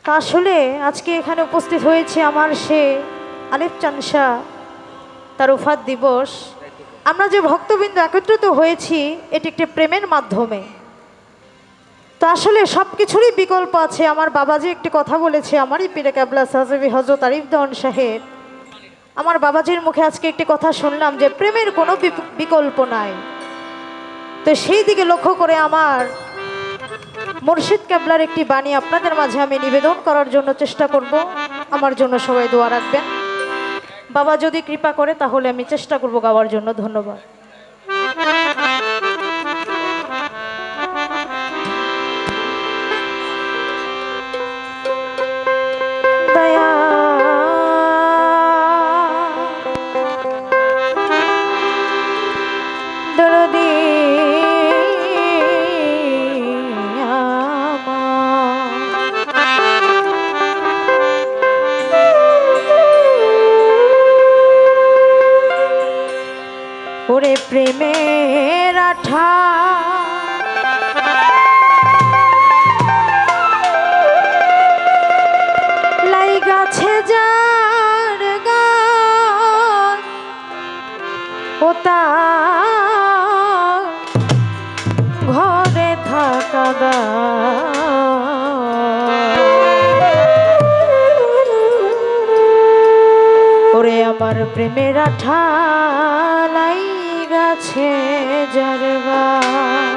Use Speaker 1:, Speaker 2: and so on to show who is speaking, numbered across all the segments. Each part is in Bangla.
Speaker 1: আসলে আজকে এখানে উপস্থিত হয়েছে আমার সে আলিফ চানসা তার উফাত দিবস। আমরা যে ভক্তবৃন্দ একত্রিত হয়েছি এটি একটি প্রেমের মাধ্যমে। তো আসলে সব কিছুরই বিকল্প আছে। আমার বাবাজি একটি কথা বলেছে, আমারই পীরে কেবলা সাহেবী হযরত আরিফ দেওয়ান সাহেব, আমার বাবাজির মুখে আজকে একটি কথা শুনলাম যে প্রেমের কোনো বিকল্প নাই। তো সেই দিকে লক্ষ্য করে আমার মুর্শিদ কেবলার একটি বাণী আপনাদের মাঝে আমি নিবেদন করার জন্য চেষ্টা করব। আমার জন্য সবাই দোয়া রাখবেন। বাবা যদি কৃপা করে তাহলে আমি চেষ্টা করব গাওয়ার জন্য। ধন্যবাদ। দয়া দরদি ওরে প্রেমের আঠা লাই গাছে যার গান ওতা ঘরে থাকা ওরে আমার প্রেমের আঠা লাই গাছে যার গান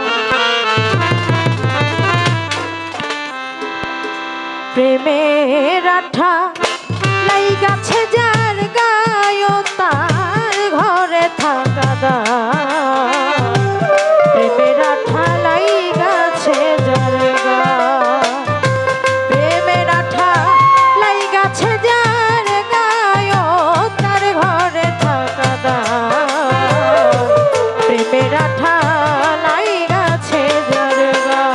Speaker 1: প্রেমের আঠা লাই গাছে যার গায় তার ঘরে থাকা দা প্রেমের আঠা লাই গাছে যার গায় প্রেমের আঠা লাই গাছে যার গায় তার ঘরে থাকা দা প্রেমের আঠা লাই গাছে যার গায়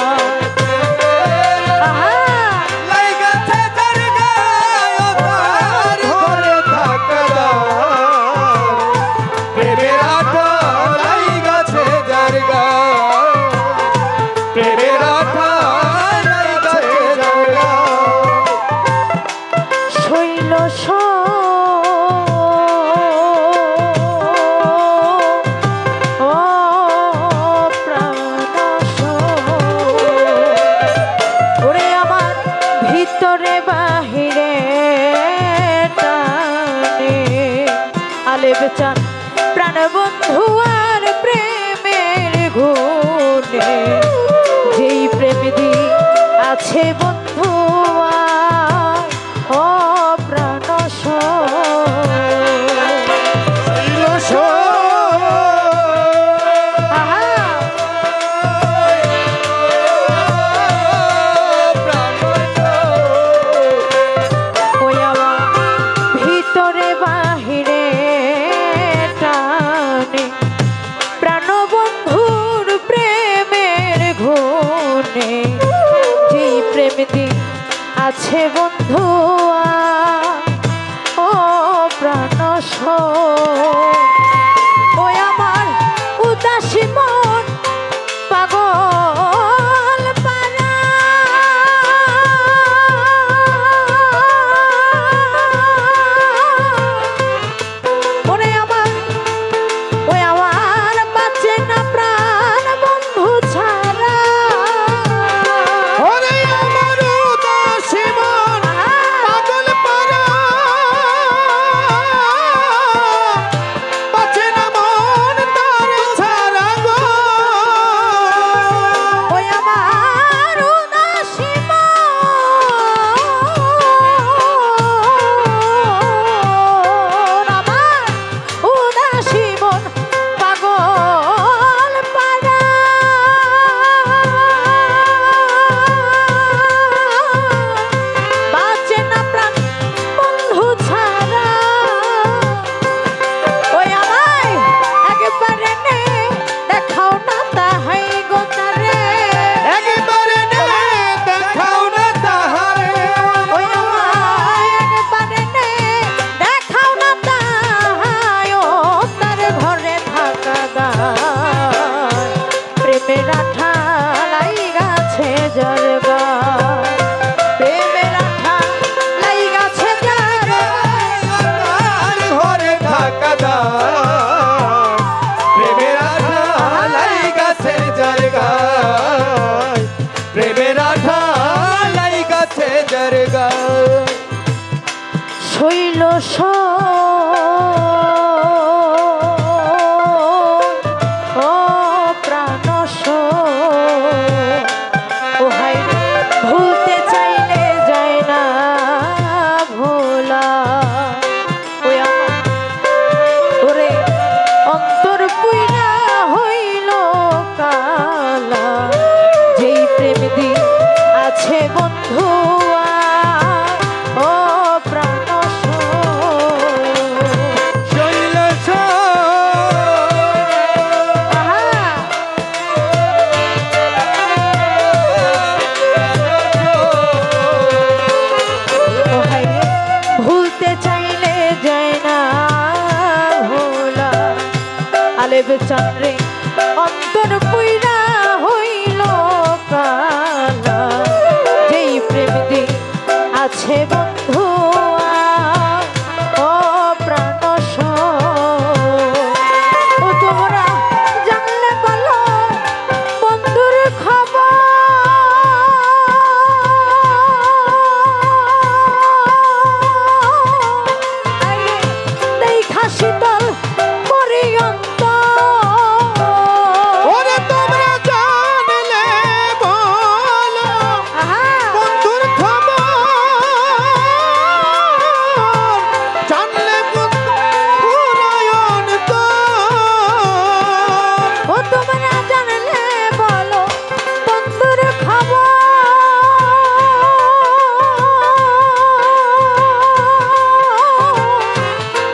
Speaker 1: চান প্রাণ বন্ধু আর প্রেমের গুণে যেই প্রেম দি আছে বন্ধু ও প্রাণ ভিতরে বাহিরে প্রাণবন্ধুর প্রেমের ঘুণে যেই প্রেম দি আছে বন্ধু ও প্রাণ ওই আমার উদাসী মন পাগল পারা ওরে আমার ওই আমার বাঁচে না প্রাণ বন্ধু ছাড়া ওরে আমার উদাসী মন চান্দ্রে অন্তর পুইরা হইল কালা যেই প্রেম দি আছে বন্ধু ও প্রাণ ও তোমরা জানলে বলো বন্ধুর খবর দেখা শীতল পর্যন্ত
Speaker 2: ওরে তোমরা জানলে বলো বন্ধুর খবর জানলে পুরায়ণ তো
Speaker 1: ও তোমরা জানলে বলো বন্ধুর খবর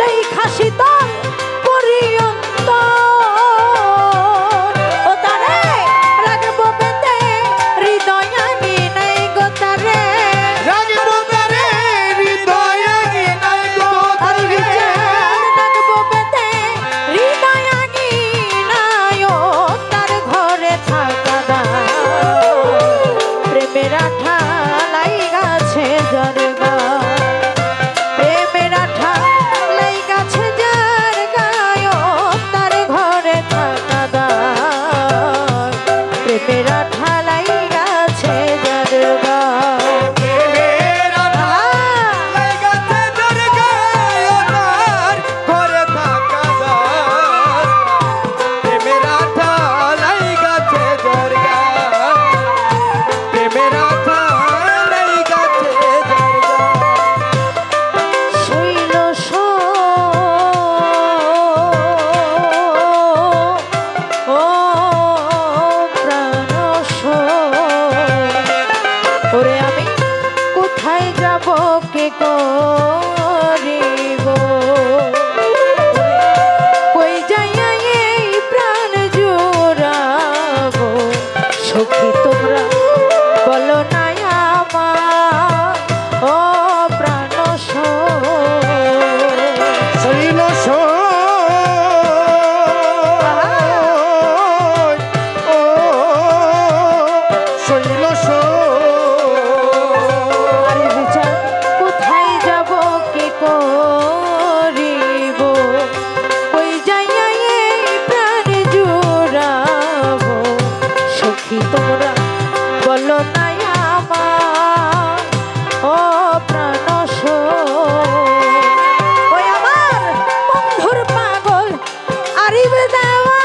Speaker 1: দেখা শীতল পর্যন্ত ও তারে রাখবো বেঁধে হৃদয় আনি নাই গো তারে
Speaker 2: রাগিব তারে হৃদয়ে নাই গো
Speaker 1: আর বিচার রাখবো বেঁধে হৃদয় আনি নাই ও তার ঘরে থাকা দাও প্রেমের আঠা লাইগাছে যার গায় প্রেমের আঠা লাইগাছে যার গায় ও তার ঘরে থাকা দাও প্রেমের আঠা লাইগাছে যার গায়
Speaker 2: প্রেমের আঠা লাগাতে দরগায় ওনার ঘরে থাকা দাস প্রেমের আঠা লাগাতে দরগায় প্রেমের আঠা লাগাতে দরগায়
Speaker 1: শৈল ও প্রাণ ওরে আমি কোথায় যাব কে করিব কই যাইয়া এই প্রাণ জুড়াবো সখী তোমরা বলো না আমার ও প্রাণ
Speaker 2: শৈল ও শৈল
Speaker 1: আরে বিচার কোথায় যাব কে করিব কই যাইয়া এই প্রাণ জুড়াবো সখী তোমরা বলো না আমার ও প্রাণ ওই আমার বন্ধুর পাগল আরিবে দেওয়া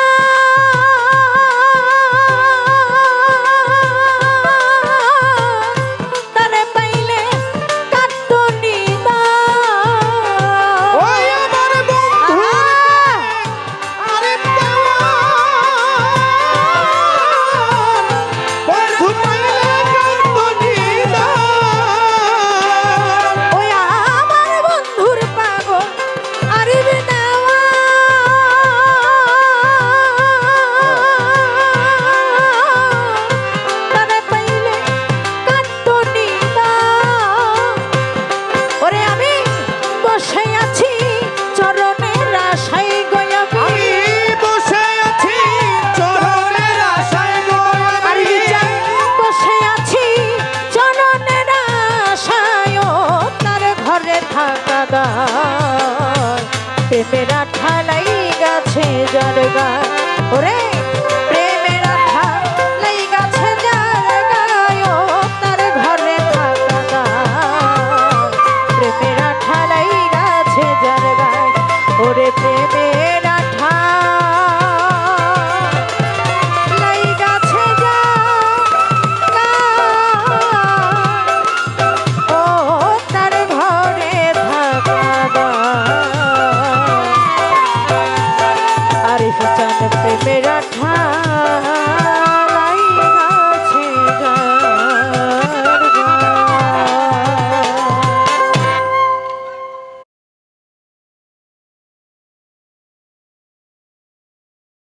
Speaker 1: তারে পাইলে কাটনি
Speaker 2: ওই আমার বন্ধু আরে বন্ধু পাইলে কাটনি
Speaker 1: ওই আমার বন্ধুর পাগল আরিবে দেওয়া তারে পাইলে কাটনি ওরে আমি বসে আছি চরণের আশায় গয়াবি
Speaker 2: আমি বসে আছি চরণের আশায়
Speaker 1: আর বিচার বসে আছি চরণের আশায় ও তার ঘরে থাকা দায় প্রেমের আঠা লাইগাছে যার গায় ওরে